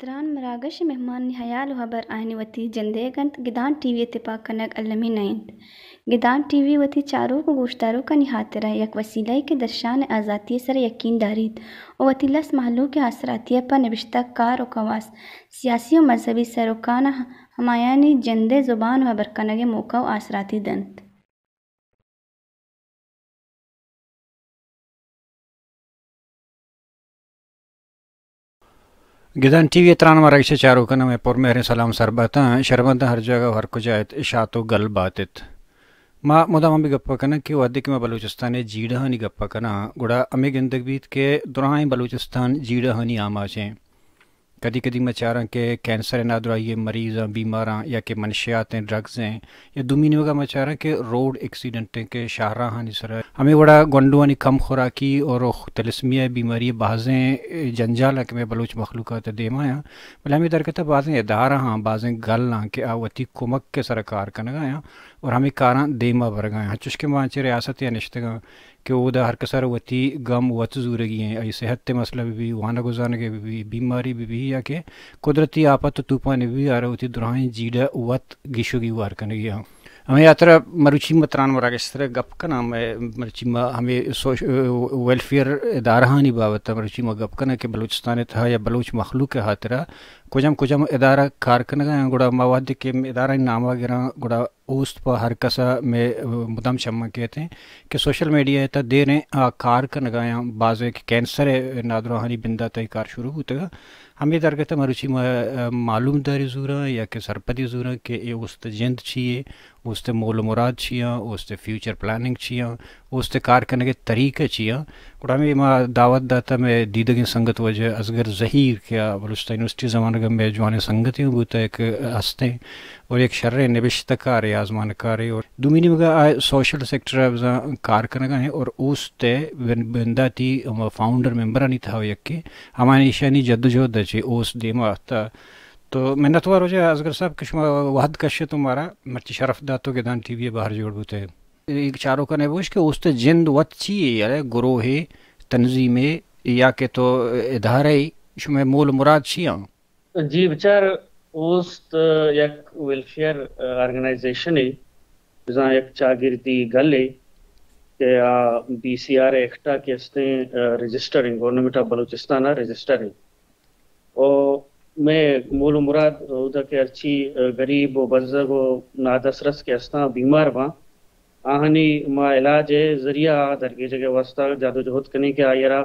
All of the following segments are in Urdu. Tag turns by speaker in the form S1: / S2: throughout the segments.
S1: تران مراغش مهمان نهيال وهبر آهني وتي جنديگنت گدان ٹی وی اتفاق کنگ علمی نائند گدان ٹی وی وتی چارو کو گوشتارو کا نہاترہ یک وسیلہ کے درشان آزادی سر یقین دارید و وتی لس محلو کے اثراتیہ پر نوشتہ کار و کواس سیاسی و مذہبی سروکان ہمایانی جندے زبان و ہبر کنگ موقع و اثراتی دنت
S2: گدان ٹی وی تران مراغش چارو کنم میں پر مہر سلام سربتا شربتا ہر جگہ ہر کجایت اشاعتو گل باتت ما مدام بھی گپا کنا کہ ودی کہ میں بلوچستان جیڑا ہنی گپا کنا گڑا امی گندگ بیت کے درائیں بلوچستان جیڑا ہنی آماچیں کدی کدی میں چاہ رہا کہ کینسر نادرائی مریض بیماراں یا کہ منشیات ہیں ڈرگز ہیں یا دومینی وگا میں چاہ رہا کہ روڈ ایکسیڈنٹیں کے شاہراہ ہنی سر ہمیں بڑا گنڈوانی کم خوراکی اور تلسمیہ بیماری بازیں جنجال کہ میں بلوچ مخلوقات دیما ہیں بلے ہمیں درکتا بازیں ادارہ ہاں بازیں گل ہاں کہ آواتی کمک کے سرکار کنگا ہیں اور ہمیں کاراں دیما برگا ہیں چشکے مانچے ریاست یا نشتگاں کہ وہ دا ہر کسر وتی غم وت زورگی ہیں ای صحت تے مسئلہ بھی وانا گزارنے بھی بیماری بھی یا کہ قدرتی آفت طوفان بھی آ رہا ہوتی درائیں جیڑا وت گیشو گی وار کرنے گیا ہمیں یاترا مروچی متران مراغش طرح گپ کنا میں مروچی ہمیں ویلفیئر ادارہانی بابت مروچی گپ کنا کہ بلوچستان تھا یا بلوچ مخلوق کے خاطرہ کجم ادارہ کار کنگا گڑا مواد کے ادارہ نام وغیرہ گڑا اوست پا ہر کسا میں مدام شمع کہتے ہیں کہ سوشل میڈیا تا دے رہے کار کنگا بعض کینسر نادروہانی بندہ تا کار شروع ہوتا گا ہمیں درگتا مروچی معلوم داری زورا یا کہ سرپدی زورا کہ یہ اوست جند چیئے اوست مول مراد چیاں اوست فیوچر پلاننگ چیاں اوست کار کرنے کے طریقہ چیاں اور ہمیں ما دعوت داتا میں دیدگی سنگت وجہ ازگر ظہیر کیا بلوچستان یونیورسٹی زمانہ کا میں جوانے سنگتی ہوں بوتا ایک ہستے اور ایک شر نبشتہ کار ہے آزمان کار ہے اور دومینی مگا آئے سوشل سیکٹر کار کرنے ہیں اور اوست بندہ تھی فاؤنڈر ممبرانی تھا یک کے ہمانی شانی جدوجہد چی اوست دیما تھا تو میں نتوار ہو جائے ازگر صاحب کہ شما وحد کشے تمہارا مرچی شرف داتو گدان ٹی وی باہر جوڑ بوتے ہیں ایک چاروں کا نبوش کہ اوست جند وط چیئے گروہ تنظیم یا کہ تو ادارہ شما مول مراد چیاں
S3: جی بچار اوست یک ویلفیئر آرگنائزیشن ہے جہاں یک چاگردی گل ہے کہ بی سی آر ایکٹا کے استیں رجسٹر ہیں گورنمنٹ آف بلوچستان رجسٹر ہیں اور میں مول مراد ادھر کے ارچی غریب و بزرگ و نادسرس کے استاں بیمار باں آہنی ما علاج ذریعہ درگی جگہ واسطہ جادو جہد کرنے کے آئیرا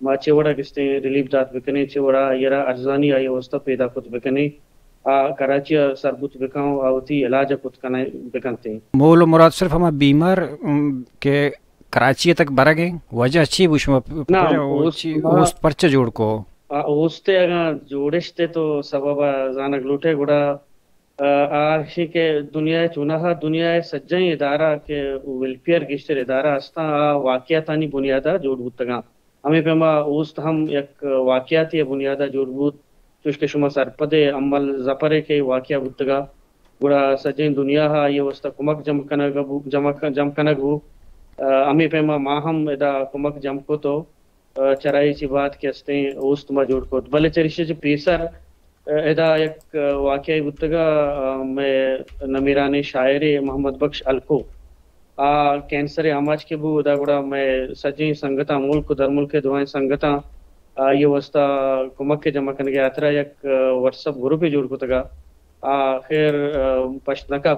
S3: ما چوڑا کستے ریلیف دات بکنے چوڑا آئیرا ارزانی آئی واسطہ پیدا کت بکنے کراچی سربت بکاؤں آوتی علاج کت کنے بکنتے ہیں
S2: مول مراد صرف ہما بیمار کے کراچی تک برا گئے وجہ اچھی بوشما اوست پرچہ جوڑ کو
S3: اوستے اگر جوڑشتے تو سبب زانک لوٹے گڑا آخی کے دنیا چونہا دنیا سجائیں ادارہ کے ویلفیئر گشتر ادارہ استا واقعاتانی بنیادہ جوڑ بودتگاں ہمیں پیما اوست ہم یک واقعاتی بنیادہ جوڑ بود چوشکے شما سرپد عمل زپرے کے واقعہ بودتگا گڑا سجائیں دنیا ہا یہ وستا کمک جم کنگ ہو ہمیں پیما ماہم ادا کمک جم کو تو چرائی چی بات کے استیں اوست ما جوڑ کو بلے چریشے چی پیسر ادا یک واقعی بودتگا میں نمیرانی شاعر محمد بخش الکو کینسر آماج کے بو ادا گڑا میں سجیں سنگتا ملک در ملک دعائیں سنگتا یہ وستا کمک کے جمع کرنے گیا اترا یک واٹس اپ گروپ جوڑ کو تگا خیر پشتنکا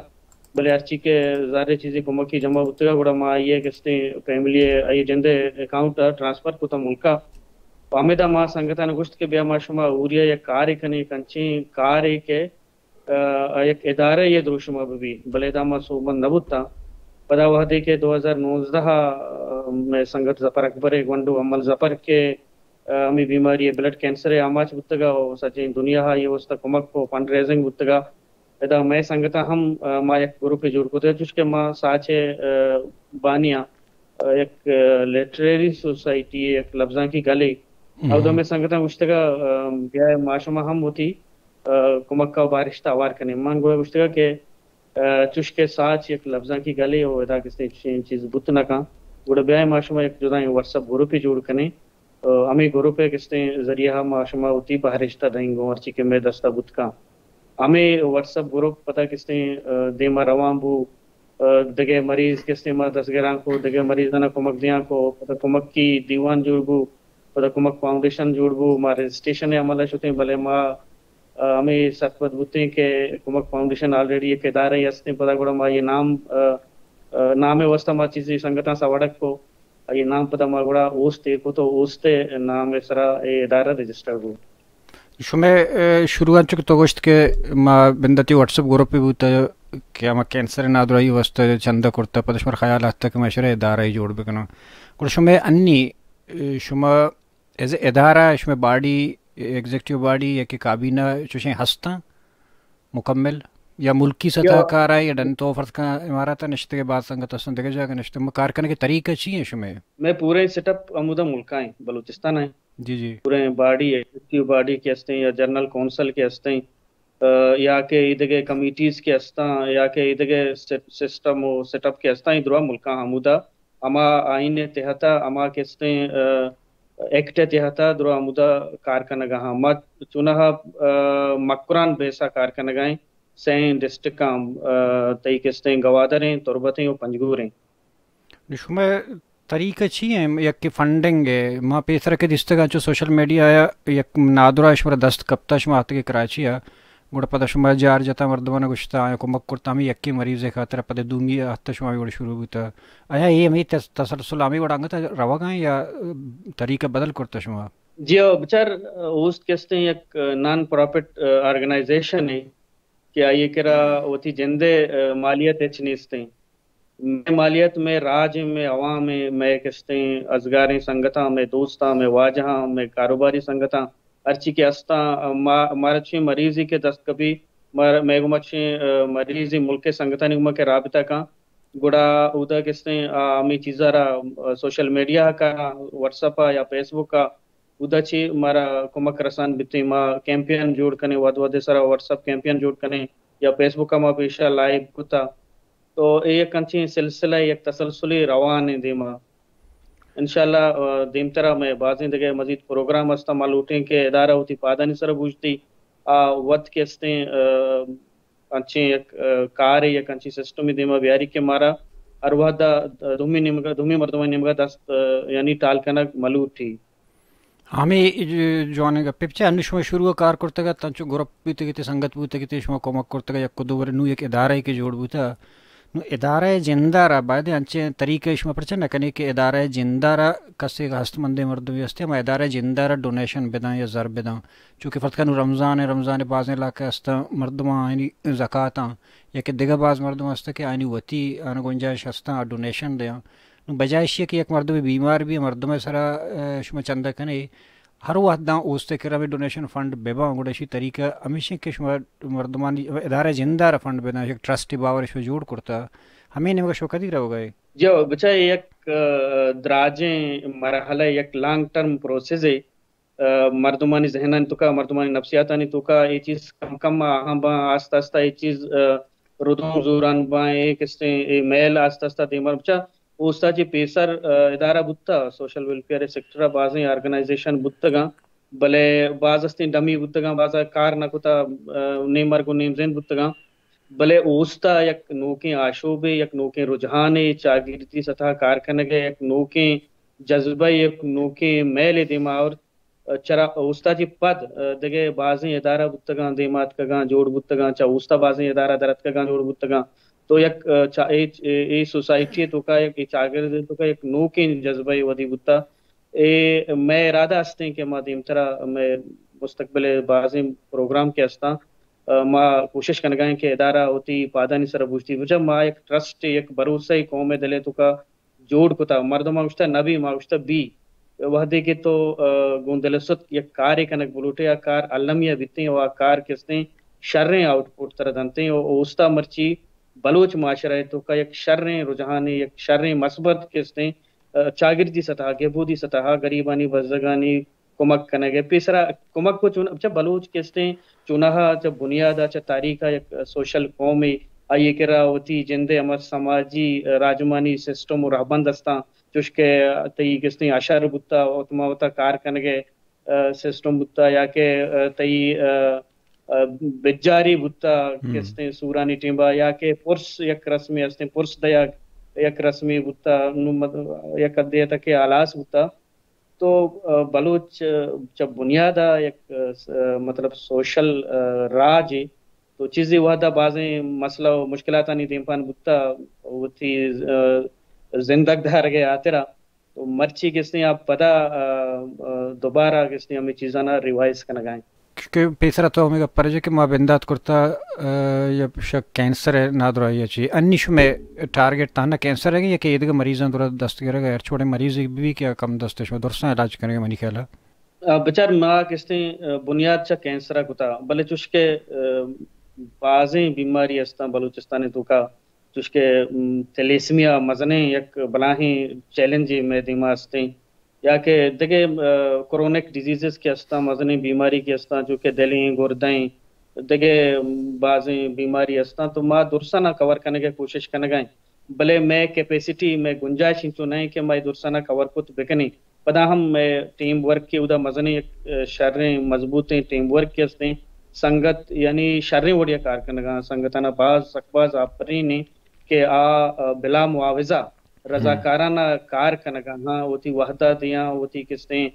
S3: بلے ارچی کے زیادہ چیزیں کمک کی جمع ہوتا گڑا ما یہ کستے فیملی ای جندے اکاؤنٹ ٹرانسفر کو تا ملکا امیدہ ما سنگتا نگوشت کے بیا ما شما اوریا یا کاری کنی کنچیں کاری کے یک اداره یه دروشما ببی بله دا ما صوبان نبود تا پدا وحدی که 2019 میں سنگت زفر اکبر گونڈو عمل زفر کے امی بیماری بلڈ کینسر آماچ بتگا و سچین دنیا ہا یہ وستا کمک کو فنڈ ریزنگ بتگا ادا میں سنگتا ہم ما یک گروپ جوڑ کو تے چش کے ما ساچے بانیا ایک لٹریری سوسائٹی ایک لفظاں کی گلی او دو میں سنگتا گشتگا بیا معاشمہ ہم ہوتی کمک کا بارشتہ آوار کرنے مان گویا گشتگا کہ چش کے ساتھ ایک لفظاں کی گلی ہو ادا کس نے چیز بت نہ کا گوڑا بیا معاشمہ ایک جدا واٹس ایپ گروپ جوڑ کرنے ہمیں گروپ کس نے ذریعہ معاشمہ ہوتی بارشتہ دیں گو ارچی کے میں دستہ بت کا ہمیں واٹس ایپ گروپ پتہ کس نے دیما روان بو دگے مریض کس نے ما دسگران کو دگے مریض نہ کمک دیاں کو پتہ کمک کی دیوان جوڑ بو پتہ کمک فاؤنڈیشن جوڑ بو ما رجسٹریشن عمل شتے بلے ما ہمیں ستبت بوتے کہ کمک فاؤنڈیشن آلریڈی ایک ادارہ ہی ہستے پتہ گوڑا ما یہ نام واسطہ ما چیزی سنگتاں سا وڑک کو یہ نام پتہ ما گوڑا اوستے کو تو اوستے نام سرا ادارہ رجسٹر بو
S2: شما شروعات چک تو گوشت کہ ما بندتی واٹس ایپ گروپ پہ بوتا کہ ما کینسر نادرائی واسطہ چندہ کرتا پتہ شمار خیال آتا کہ میں شرح ادارہ ہی جوڑ بکنا گوڑا شما انی شما ایز ادارہ شما باڈی ایگزیکٹیو باڈی یا کہ کابینہ چوشیں ہستا مکمل یا ملکی سطح کا رہا ہے یا ڈن تو فرض کا امارات نشتے کے بعد سنگت اسن دیکھا جائے گا نشتے کار کرنے کے طریقہ چاہیے شما
S3: میں پورے سیٹ اپ عمودہ ملکہ ہیں بلوچستان ہیں
S2: جی جی
S3: پورے باڈی ایگزیکٹیو باڈی کے ہستے ہیں یا جنرل کونسل کے ہستے ہیں یا کہ ادھے کمیٹیز کے ہستا یا کہ ادھے سسٹم و سیٹ اپ کے ہستا ہیں دروا ملکہ عمودہ اما آئین تحتا اما کے ہستے ہیں ایکٹ تحتا دروا عمودہ کارکنگا ہاں ما چونہا مکران بیسا کارکنگا ہیں سین ڈسٹرکام تئی کے ہستے ہیں گوادر ہیں تربت ہیں و پنجگور ہیں
S2: شما طریقہ چاہیے یک فنڈنگ ہے ماں پیسر کے دستگاہ جو سوشل میڈیا آیا یک نادرہ شمار دست کپتا شما آتے کے کراچی ہے گوڑا پتہ شما جار جتا مردمانہ گشتا آیا کو مک کرتا ہمیں یکی مریض خاطر پتہ دومی آتا شما بھی گوڑا شروع ہوتا آیا یہ ہمیں تسلسل آمی گوڑا آنگتا روا گائیں یا طریقہ بدل کرتا شما
S3: جی بچار اوست کہتے ہیں یک نان پروفٹ آرگنائزیشن ہے کہ آئیے کرا ہوتی جندے مالیت اچنیستے ہیں میں مالیت میں راج میں عوام میں کستے ہیں ازگاریں سنگتاں میں دوستاں میں واجہاں میں کاروباری سنگتاں ارچی کے استاں مارچی مریضی کے دست کبھی میں گمچی مریضی ملک سنگتاں نگمہ کے رابطہ کا گڑا اودا کستے ہیں ہمیں چیزا رہا سوشل میڈیا کا واٹس اپ یا فیس بک کا اودا چی مارا کمک رسان بیتی ما کیمپین جوڑ کنے ود سرا واٹس اپ کیمپین جوڑ کنے یا فیس بک کا ما پیشا لائیو کتا تو ایک کنچی سلسلہ ایک تسلسلی روان ہے دیما انشاءاللہ دیم طرح میں بعضیں دیکھے مزید پروگرام ہستا معلوٹیں کہ ادارہ ہوتی پادانی سر بوجھتی ود کے ہستے انچی ایک کار ہے ایک انچی سسٹمی دیما بیاری کے مارا ارواح دا دومی مردمان نمگا دست یعنی ٹالکنک ملوٹی
S2: ہمیں جو آنے گا پپچے انو شما شروع کار کرتا گا تنچو گروپ بیتے گیتے سنگت بیتے گیتے شما کمک کرتا گا یا کدو نو ایک ادارہ ہی کے جوڑ بیتا نو ادارہ زندہ رہا باید انچے طریقہ شما پرچا نہ کنے کہ ادارہ زندہ رہا کسی کا ہست مندے مردوی ہستے ہم ادارہ زندہ رہا ڈونیشن بداں یا زر بداں چونکہ فرد کنو رمضان بعض علاقہ ہستا مردمہ آئینی زکاتاں یا کہ دیگا بعض مردمہ ہستا کہ آئینی وطی آنا گنجائش ہستا ڈونیشن دیاں نو بجائے شیئے کہ ایک مردمی بیمار بھی مردمہ سرا شما چندہ کنے ہر وقت داں اوستے کرا بھی ڈونیشن فنڈ بیبا گوڑشی طریقہ ہمیشہ کہ شما مردمانی ادارہ زندہ رہا فنڈ بینا ایک ٹرسٹی باور اس میں جوڑ کرتا ہمیں نمگا شوکہ دی رہو گئے
S3: جو بچہ ایک دراجیں مرحلہ ایک لانگ ٹرم پروسیس ہے مردمانی ذہنانی تو کا مردمانی نفسیاتانی تو کا یہ چیز کم آہاں با آستا آستا یہ چیز ردون زوران با ایک اس نے میل آستا آستا دیمار بچہ اوستا جی پیسر ادارہ بودتا سوشل ویلفیئر سیکٹرہ بازیں آرگنائزیشن بودتا گا بلے باز استی ڈمی بودتا گا بازا کار نکتا نیم مرگو نیم زین بودتا گا بلے اوستا یک نوکیں آشوبے یک نوکیں رجحانے چاگیرتی سطح کارکنگے یک نوکیں جذبہ یک نوکیں میل دیما اور چرا اوستا جی پد دگے بازیں ادارہ بودتا گا دیمات کا گا جوڑ بودتا گا چا اوستا بازیں ادارہ درت کا گا جوڑ بودتا گا تو یک ای سوسائٹی تو کا یک چاگرد تو کا یک نوکیں جذبہ ودی بودتا میں ارادہ ہستے ہیں کہ ما دیم طرح میں مستقبل بازیں پروگرام کے ہستا ما کوشش کنگائیں کہ ادارہ ہوتی پادانی سر بوجھتی وجہ ما ایک ٹرسٹ ایک بھروسہ قوم دلے تو کا جوڑ کتا مردم اشتا نبی ما اشتا بی وحدے کے تو گوندلست یک کار کنک بلوٹے یا کار علمیہ بیتے و کار کستے شریں آؤٹ پٹ تر دنتے او استا مرچی بلوچ معاشرہ تو کا یک شریں رجحان یک شریں مثبت کستے چاگردی سطح گبودی سطح غریبانی بزرگانی کمک کنگے پیسرا کمک کو چون جب بلوچ کستے چونہا جب بنیادہ چا تاریخہ یک سوشل قومی آئیے کرا ہوتی جندے امر سماجی راجمانی سسٹم اور رہبند استا چوش کے تی کستے اشار بتا اتما ہوتا کار کنگے سسٹم بتا یا کہ تی بجاری بتا کستے سورانی ٹیمبا یا کہ پرس یک رسمی استے پرس دیا یک رسمی بتا یک ادیہ تک آلاس بتا تو بلوچ جب بنیادہ ایک مطلب سوشل راج تو چیزیں وحدہ بازیں مسئلہ و مشکلات نہیں دیمپان بتا وہ تھی زندگ دار گئے آترا تو مرچی کس نے آپ پدا دوبارہ کس نے ہمیں چیزانا ریوائز کا نگائیں
S2: کہ پیسرا تو ہمیں پرجے کہ ما بندات کرتا یا شک کینسر ہے نادر آئی چی انی شمیں ٹارگیٹ تانا کینسر ہے یا کہ یہ مریضاں دورا دست کرے گا یار چھوڑے مریض بھی کیا کم دست شو درستان علاج کریں گے منی خیالہ
S3: بچار ما کس نے بنیاد چا کینسرہ کتا بلے چوش کے بازیں بیماری استا بلوچستان تو کا چوش کے تیلیسمیا مزنے یک بلاہیں چیلنج میں دیما استے یا کہ دیکھے کرونک ڈیزیزز کے استا مزنے بیماری کے استا جو کہ دلیں گردیں دیکھے بازیں بیماری استا تو ما درسانہ کور کرنے کے کوشش کرنے گئیں بلے میں کیپیسٹی میں گنجائش تو نہیں کہ میں درسانہ کور کو تو بکنی پدا ہم ٹیم ورک کے ادا مزنے شریں مضبوط ہیں ٹیم ورک کے استے سنگت یعنی شریں وڑیا کار کرنے گا سنگتانہ باز سکباز آپری نے کہ بلا معاوضہ رضاکارانہ کار کنگا ہاں وہ تھی وحدہ دیاں وہ تھی کستے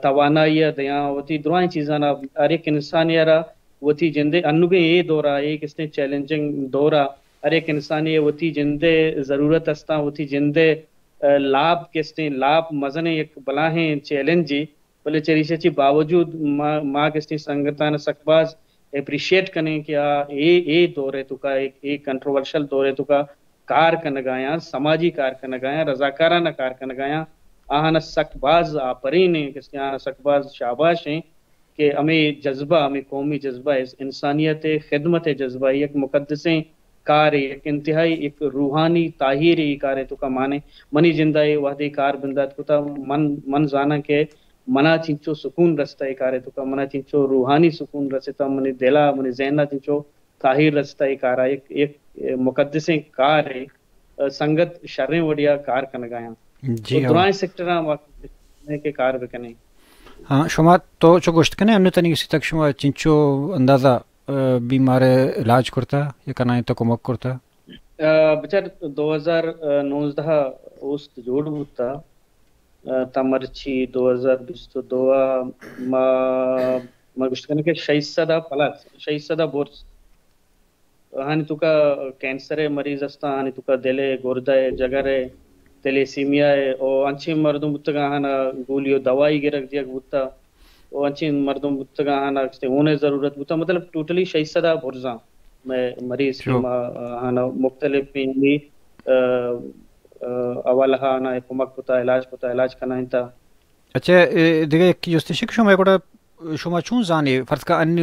S3: توانائیہ دیاں وہ تھی دروائیں چیزانا ہر ایک انسانی رہا وہ تھی جندے انگے یہ دورہ یہ کستے چیلنجنگ دورہ ہر ایک انسانی وہ تھی جندے ضرورت استا وہ تھی جندے لاب کستے لاب مزنے ایک بلاہیں چیلنجی بلے چریشہ چی باوجود ماں کستے سنگتان سکباز اپریشیٹ کریں کہ اے دورے تو کا ایک کنٹروورشل دورے تو کا کار کنگایا سماجی کار کنگایا رضاکارانہ کار کنگایا آہانا سکباز آپرین ہیں کس کے آہانا سکباز شاباش ہیں کہ ہمیں جذبہ ہمیں قومی جذبہ انسانیت خدمت جذبہ ایک مقدسیں کار ایک انتہائی ایک روحانی طاہری کار تو کا مانے منی جندہ وحدی کار بندات کو تا من زانا کہ منا چنچو سکون رستا ہے کارے تو کا منا چنچو روحانی سکون رستا منی دلا منی ذہنہ چنچو طاہر رستا ہے کارا ایک مقدسیں کار ہے سنگت شریں وڑیا کار کنگایا
S2: جی
S3: دعائیں سیکٹراں واقع کے کار بکنے
S2: ہاں شما تو چو گوشت کنے ہم نے تنی کسی تک شما چنچو اندازہ بیمار علاج کرتا یا کنائیں تو کمک کرتا
S3: بچار 2019 اس جوڑ ہوتا تمرچی 2022 ما گوشت کنے کہ 600 پلس 600 بورس ہانی تو کا کینسر مریض استا ہانی تو کا دلے گردے جگرے تیلیسیمیا ہے اور انچی مردم بتگا ہانا گولیو دوائی گرک دیا بتا اور انچی مردم بتگا ہانا ہونے ضرورت بتا مطلب ٹوٹلی 600 بورزاں میں مریض کی ہانا مختلف بھی اول ہانا کمک پتا علاج کرنا ہنتا
S2: اچھا دیگه یک جستشک شما یکوڑا شما چون زانی فرض کا ان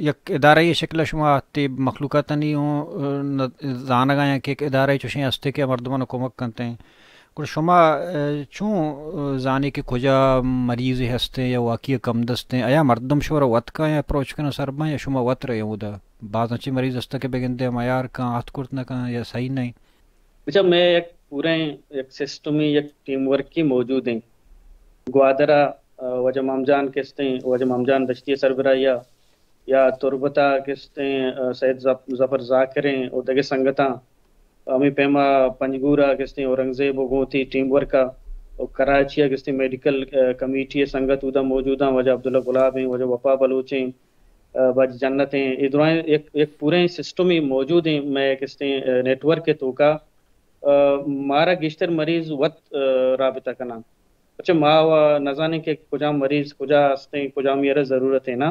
S2: یک ادارہ شکل شما تی مخلوقات نہیں ہوں زانا گایا کہ ایک ادارہ چوشیں ہستے کے مردمان کمک کرتے ہیں کچھ شما چون زانی کہ کجا مریض ہستے یا واقعی کم دستے ہیں آیا مردم شورا وط کا یا اپروچ کرنا سربا یا شما وط رہے ہوں دا بعض اچھی مریض ہستا کے بگندے معیار کہاں ہاتھ کرتنا کہاں یا صحیح نہیں
S3: اچھا میں ایک پورے ایک سسٹمی ایک ٹیم ورک کی موجود ہیں گوادرہ وجہ مامجان کستے ہیں وجہ مامجان دشتی سربراہ یا تربتا کستے ہیں سید ظفر ذاکریں اور دگے سنگتاں امی پیما پنجگورا کستے ہیں اورنگزیب گوتی ٹیم ورکا اور کراچی کستے میڈیکل کمیٹی سنگت ادا موجودہ وجہ عبداللہ گلاب ہیں وجہ وفا بلوچیں وجہ جنت ہیں ادھرائیں ایک پورے سسٹم ہی موجود ہیں میں کستے ہیں نیٹ ورک کے توکا مارا گشتر مریض وقت رابطہ کرنا اچھا ماں نہ جانے کہ کجا مریض کجا ہستے کجا میرا ضرورت ہے نا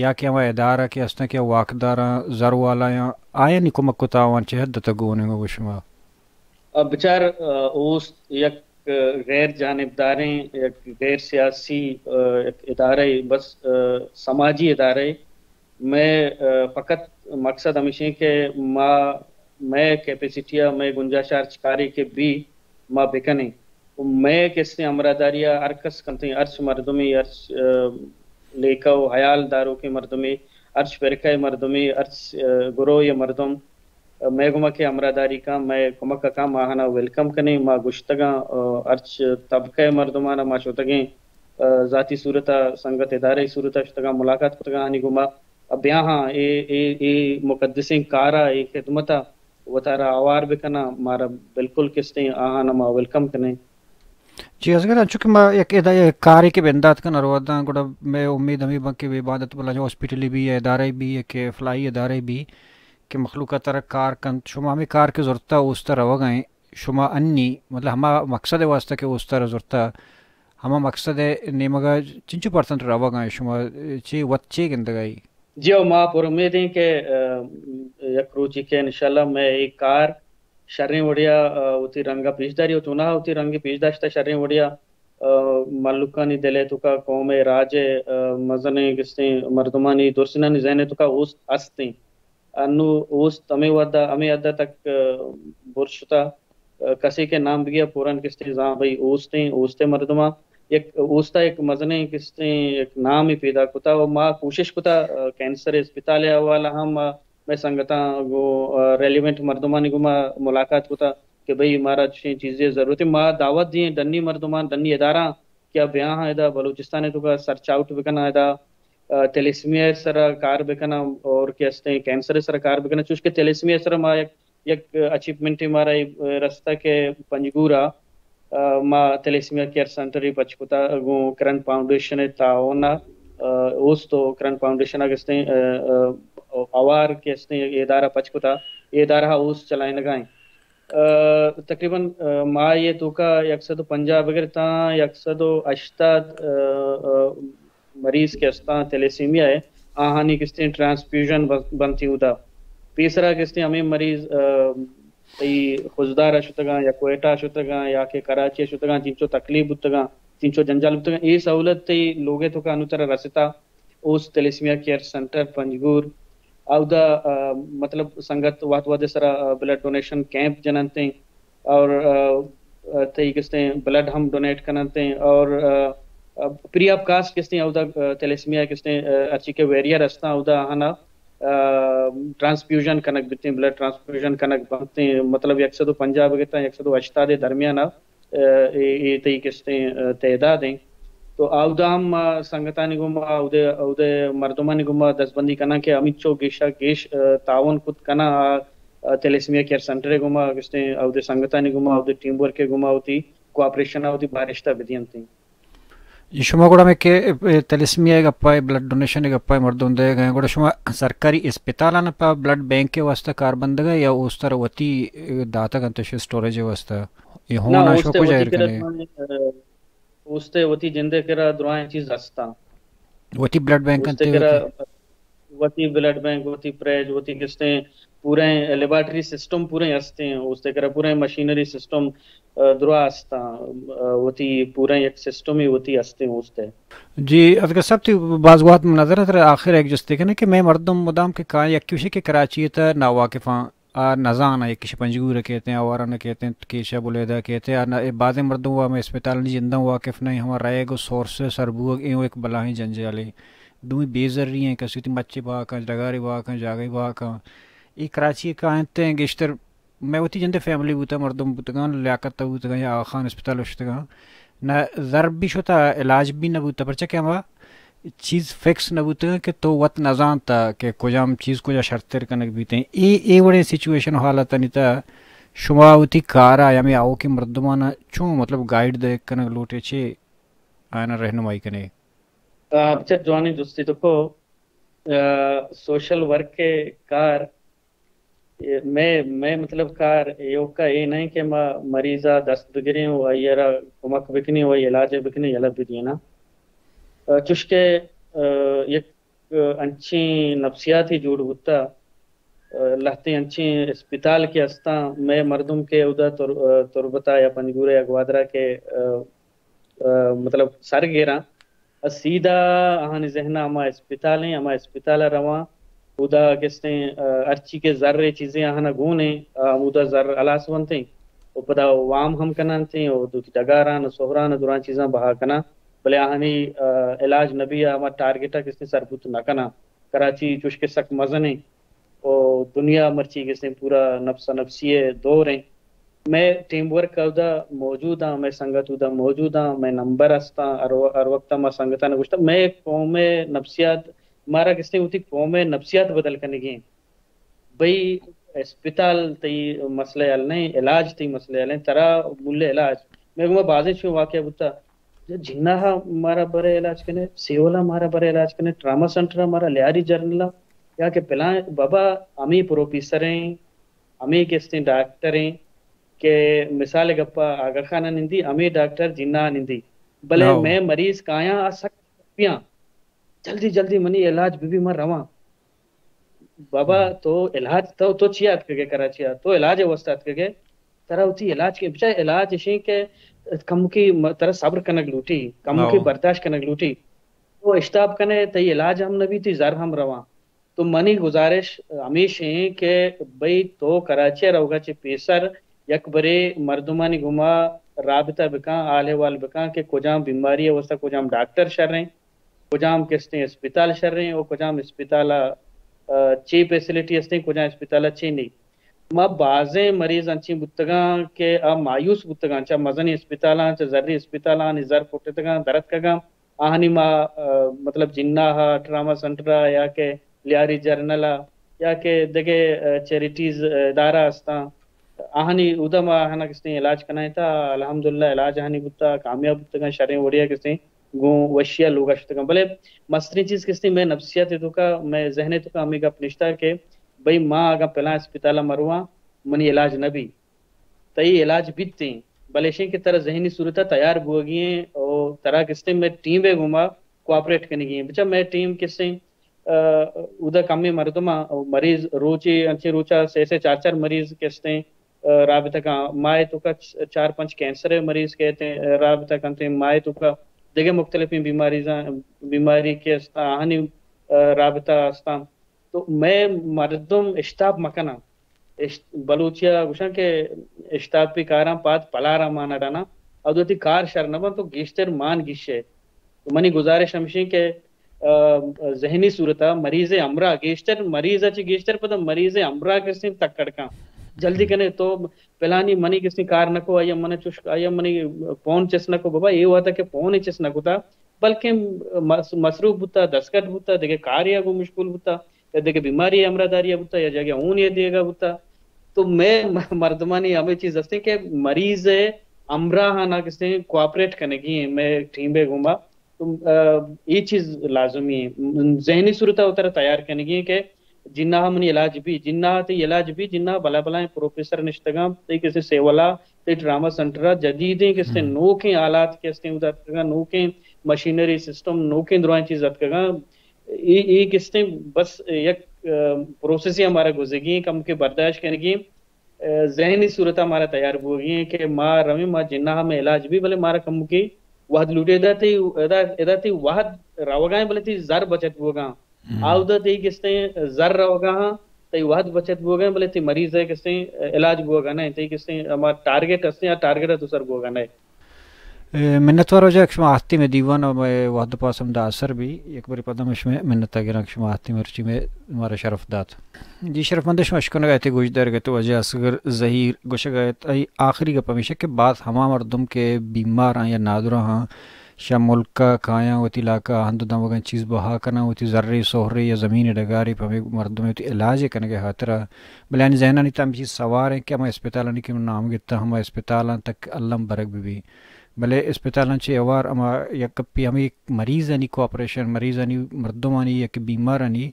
S2: یا کہ ہمیں ادارہ کے ہستا کہ واقدارہ زر والا یا آیا نہیں کمک کتاوان چہ حد تک گونے گا وشما
S3: بچار اوس یک غیر جانبداریں یک غیر سیاسی ایک ادارے بس سماجی ادارے میں فقط مقصد ہمیشہ کہ میں کیپیسٹیا میں گنجائش کاری کے بھی ما بکنے میں کس نے امراداریہ ارکس کنتے ارچ مردمی ارچ لیکو حیال داروں کے مردمی ارچ فرقہ مردمی ارچ گروہ یا مردم میں گما کے امراداری کا میں کمک کا ماہانہ ویلکم کنے ما گشتگاں ارچ طبقہ مردمانہ ما شوتگیں ذاتی صورتہ سنگت ادارے صورتہ شتگاں ملاقات کتگاں ہنی گما اب یہاں اے مقدسیں کارا اے خدمتہ وہ تارا آوار بکنا مارا بالکل کستے آہانا ما ویلکم کنے.
S2: جی اصغر چونکہ میں ایک کاری کے بندات کا نروادہ گوڑا میں امید ہمیں بن کے عبادت بلا جو ہاسپٹلی بھی ہے ادارے بھی ہے کہ فلائی ادارے بھی کہ مخلوقہ طرح کار کن شما ہمیں کار کے ضرورتہ اس طرح ہو گئیں شما انی مطلب ہما مقصد واسطہ کہ اس طرح ضرورتہ ہما مقصد نیمگا چنچو پرسنٹ رہا گئیں شما چی وچے گندگائی.
S3: جی ماں پر امید ہیں کہ یک روچی کے انشاءاللہ میں ایک کار شریں وڑیا ہوتی رنگا پیشداری ہوتی نہ ہوتی رنگی پیشداشتہ شریں وڑیا ملکانی دلے تو کا قوم راج مزنے کستے مردمانی درسنانی ذہنے تو کا اوست استیں انو اوست ہمیں ودا ہمیں ادا تک برشتا کسی کے نام بگیا پورن کستے زاں بھائی اوستے مردمہ ایک اوستا ایک مزنے کستے ایک نام ہی پیدا کتا و ماں کوشش کتا کینسر اسپتال والا ہم میں سنگتا گو ریلیونٹ مردمانی کو ماں ملاقات کتا کہ بھئی ہمارا چیزیں ضرورت ہے ماں دعوت دیں دنی مردمان دنی ادارہ کیا بیاں ہے بلوچستان ہے تو کا سرچ آؤٹ بکنا ہے تیلیسمیا سر کار بکنا اور کہتے ہیں کینسر سر کار بکنا چونکہ تیلیسمیا سر ما یک اچیومنٹ ہمارا رستہ کے پنجگورا ما تیلیسمیا کیئر سینٹر ہی پچکتا گو کرن فاؤنڈیشن تعاونا اس تو کرن فاؤنڈیشن کہتے ہیں اوار کہتے ہیں ادارہ پچکتا یہ ادارہ اس چلائیں لگائیں تقریباً ما یہ تو کا 150 وغیرہ تا 180 مریض کے استا تیلیسیمیا ہے آہانی کستے ٹرانسفیوژن بنتی ہوتا تیسرا کستے ہمیں مریض خوزدار شتگاں یا کوئٹہ شتگاں یا کہ کراچی شتگاں جن چو تکلیف بتگاں جن چو جنجال بتگاں یہ سہولت تی لوگے تو کا انوتر رستا اس تیلیسیمیا کیئر سینٹر پنجگور او دا مطلب سنگت وات واد سرا بلڈ ڈونیشن کیمپ جنانتے ہیں اور تی کستے بلڈ ہم ڈونیٹ کرنتے ہیں اور پری آف کاسٹ کستے او دا تیلیسیمیا کستے اچھی کے ویریئر رستا او دا ہنا ٹرانسفیوژن کنک بتے ہیں بلڈ ٹرانسفیوژن کنک بنتے ہیں مطلب 150 بگتا 180 درمیانہ یہ تی کستے تعداد ہیں تو او دا ہم سنگتانی گما او دے مردمانی گما دست بندی کنا کہ امیت چو گیشا گیش تعاون خود کنا تیلیسیمیا کیئر سینٹر گما کستے او دے سنگتانی گما او دے ٹیم ورک گما ہوتی کوآپریشن ہوتی بارشتہ بدینتی
S2: شما گوڑا میں کہ تیلیسیمیا گپائے بلڈ ڈونیشن گپائے مردوں دے گئے گوڑا شما سرکاری اسپتالان پا بلڈ بینک کے واسطہ کار بند گئے یا اس طرح وطی داتا گنتش سٹوریج واسطہ یہ ہونا شما کو جائر کنے
S3: اوستے وتی جندے کرا دعائیں چیز ہستا
S2: وتی بلڈ بینک
S3: کنتے وتی بلڈ بینک وتی پریج وتی کستے پورے لیبارٹری سسٹم پورے ہستے ہیں اوستے کرا پورے مشینری سسٹم دروا ہستا وتی پورے ایک سسٹم ہی وتی ہستے ہیں اوستے
S2: جی اگر سب تی بعض وقت منظر ہے آخر ایک جستے کنے کہ میں مردم مدام کے کہاں یا کسی کے کراچی تا ناواقفاں نزان ہے کسی پنجگور کہتے ہیں اوارا کہتے ہیں کیشا بلیدہ کہتے ہیں بعض مردوں ہوا میں اسپتال نہیں جندہ واقف نہیں ہمارا رائے گو سورس سربو ایک بلاہیں جنجالے دوئی بیزر رہی ہیں کسی تی مچے باکاں جگاری باکاں جاگئی باکاں یہ کراچی کا آنتے ہیں گشتر میں ہوتی جندے فیملی بوتا مردم بوتگان لیاقت بوتگان یا آخان اسپتال وشتگان نہ ضرب بھی شتا علاج بھی نہ بوتا پرچہ کہ ہما چیز فکس نہ بوتا کہ تو وقت نظام تا کہ کجام چیز کجا شرطر کنک بیتے ہیں ای وڑے سچویشن حالتا نہیں تا شما ہوتی کارا یا میں آؤ کی مردمانا چون مطلب گائیڈ دے کنک لوٹے چھے آنا رہنمائی کنے
S3: اچھا جوانی دوستی تو کو سوشل ورک کے کار میں مطلب کار یوکا یہ نہیں کہ مریضہ دست بگری ہوا یا کمک بکنی ہوا علاج بکنی یلا بھی دینا چشکے یک انچی نفسیاتی جوڑ ہوتا لہتے انچی اسپتال کے ہستا میں مردم کے ادا تربتا یا پنجگورے یا گوادرا کے مطلب سر گیرا سیدھا آہانی ذہنہ ہما اسپتال ہیں ہما اسپتال رواں ادا کستے ارچی کے ذرے چیزیں آہنا گونے ادا ذر الاس ونتے او پدا وام ہم کنان تھیں او دو ڈگاران سہران دوران چیزاں بہا کنا بلے آہنی علاج نبی ہما ٹارگیٹا کستے سربوت نہ کنا کراچی چوش کے سک مزنے او دنیا مرچی کستے پورا نفس نفسیے دور ہیں میں ٹیم ورک کا موجود ہوں میں سنگت ادا موجود ہوں میں نمبر ہستا ہر وقت میں سنگتا نہ گوشتا میں قوم نفسیات ہمارا کس نے ہوتی قوم نفسیات بدل کرنے کی بھئی اسپتال تی مسئلہ حل نہیں علاج تی مسئلہ حل نہیں ترا مول علاج میں بازیں چھو واقعہ بتا جنہ ہمارا برے علاج کرنے سیولا ہمارا برے علاج کرنے ٹراما سنٹر ہمارا لیاری جرنل یا کہ پلان بابا ہمیں پروفیسر ہیں ہمیں کس نے ڈاکٹر ہیں کہ مثال گپا آگا خانہ نندی ہمیں ڈاکٹر جنہ نندی بلے میں مریض کایا آ سکتا جلدی جلدی منی علاج بھی مر رواں بابا تو علاج تو چیات کے کراچیا تو علاج وسطات کے طرح ہوتی علاج کے بچائے علاج اشیں کہ کم کی طرح صبر کنک لوٹی کم کی برداشت کنک لوٹی تو اشتاب کنے تی علاج ہم نبی تی زر ہم رواں تو منی گزارش ہمیش ہیں کہ بھئی تو کراچی روگا چے پیسر یک برے مردمانی گما رابطہ بکاں آلے وال بکاں کہ کجام بیماری ہے وسطہ کجام ڈاکٹر شر رہے ہیں کجام کستے اسپتال شر رہے ہیں اور کجام اسپتال چی فیسلٹی ہستے کجام اسپتال چی نہیں ما بازیں مریض انچی بتگاں کہ مایوس بتگاں چا مزنی اسپتالاں چا ذری اسپتالاں زر پوٹتگاں درد کگاں آہنی ما مطلب جنہ ٹراما سنٹرا یا کہ لیاری جرنلا یا کہ دگے چیریٹیز ادارہ ہستا آہنی ادا ما آہنا کستے علاج کنائیں تا الحمدللہ علاج آہنی بتا کامیاب بتگاں شریں وڑیا کستے گوں وشیا لوگا شتگاں بلے مستری چیز کستے میں نفسیات تو کا میں ذہنے تو کا ہمیں گا پنشتا کہ بھئی ماں آگا پہلا اسپتالہ مرواں منی علاج نبی تئی علاج بیتیں بلے شیں کی طرح ذہنی صورتہ تیار بو گئیں اور طرح کستے میں ٹیم بے گھوما کوآپریٹ کرنے گئیں بچہ میں ٹیم کستے ادا کمی مردمہ مریض روچی انچی روچا سے 4 مریض کستے رابطہ کا مائے تو کا 4-5 کینسر مریض کہتے ہیں رابطہ کرتے مائے تو کا دیکھے مختلف بیماری کے آہنی رابطہ استا تو میں مردم اشتاب مکنا بلوچیا گوشن کے اشتاب پی کاراں پات پلارا مانا ڈانا اور دوتی کار شرنبا تو گیشتر مان گیشے تو منی گزارش ہمشی کہ ذہنی صورتہ مریض امرا گیشتر مریض اچھی گیشتر پتہ مریض امرا کسی تک کڑکاں جلدی کنے تو پلانی منی کسی کار نکو آیا منی چوش آیا منی پون چس نکو بابا یہ ہوا تھا کہ پون ہی چس نکو تھا بلکہ مصروف بوتا دستکٹ بوتا دیکھے کاریا کو مشکل بوتا یا دیکھے بیماری امراداریا بوتا یا جگہ اون یہ دے گا بوتا تو میں مردمانی ہمیں چیز دستے کہ مریض امرا ہاں نہ کسی کوآپریٹ کرنے کی میں ٹیم بے گھوما تو یہ چیز لازمی ہے ذہنی صورتہ اتر تیار کرنے کی کہ جنہ منی علاج بھی جنہ تی علاج بھی جنہ بلا بلا پروفیسر نشتگاں تی کسی سیولا تی ڈراما سنٹرہ جدیدیں کسی نوکیں آلات کسی ادھر نوکیں مشینری سسٹم نوکیں دروائیں چیز ادھر یہ کسی بس یک پروسیسی ہمارا گزگی کم کے برداشت کرنے کی ذہنی صورتہ ہمارا تیار ہو گئی کہ ماں روی ماں جنہ ہمیں علاج بھی بلے مارا کم کی وحد لوٹے ادا تی وحد روگائیں بلے تی زر بچت ہوگاں آو دا تی کستے زر روگاں تی وحد بچت ہوگاں بلے تی مریض ہے کستے علاج ہوگاں نہیں تی کستے ہمارا ٹارگیٹ ہستے یا ٹارگیٹ ہے دوسر ہوگاں نہیں
S2: منت وارو جا کشما آتی میں دیوان اور وحد پاسم دا اثر بھی ایک باری پدم اس میں منت گران کشما آتی مرچی میں ہمارا شرف دات جی شرف مندش مشکن گئے تھے گوش در گئے تو وجہ اصغر ظہیر گوش گئے ای آخری کا پمیشہ کہ بات ہما مردم کے بیمار ہیں یا نادرہ ہیں شا ملکہ کھایاں ہوتی علاقہ ہندو دم وگن چیز بہا کرنا ہوتی ذرے سہرے یا زمین ڈگاری پمی مردم ہوتی علاج کرنے کے خاطرہ بلانی ذہنہ نہیں تم چیز سوار ہیں کہ ہمیں اسپتالہ نہیں کہ نام گتا ہمیں اسپتالہ تک اللہ برک بھی بلے اسپتالہ چے اوار اما یک کپی ہمیں ایک مریض آنی کوآپریشن مریض آنی مردم آنی یک بیمار آنی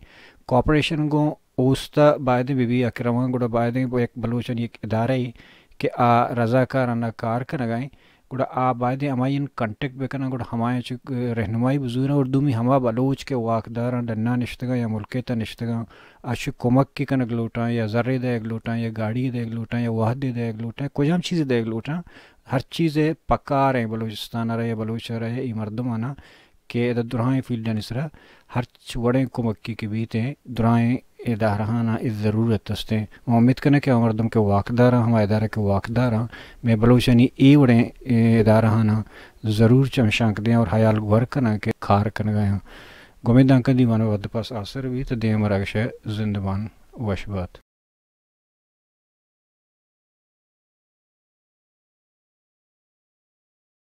S2: کوآپریشن گو اوستا باعدیں بھی اکرمان گوڑا باعدیں وہ ایک بلوچن ایک ادارہ ہی کہ رضاکارانہ کار کا نگائیں گوڑا آباد ہمائن کنٹیکٹ بکنا گوڑا ہمائیں چک رہنمائی بزور اردو میں ہما بلوچ کے واقدار ڈنا نشتگا یا ملکے تا نشتگا آش کمک کی کنگ لوٹاں یا ذرے دے ایک لوٹاں یا گاڑی دے ایک لوٹاں یا وحدے دے ایک لوٹاں کچھ ہم چیز دے ایک لوٹاں ہر چیز پکا رہے بلوچستان رہے بلوچ رہے ای مردمانا کہ درائیں فیلڈ نسرا ہر چوڑیں کمکی کے بیتے درائیں ادارہانا اس ضرورت تستے امید کرنے کہ مردم کے واقداراں ہم ادارہ کے واقداراں میں بلوچانی ای وڑیں ادارہانا ضرور چمشانک دیں اور حیال گور کرنا کہ کھار کرنے گئے ہیں گومیدان کا دیوانہ ود پاس آثر بھی تو دیں مراگش زندبان وشبات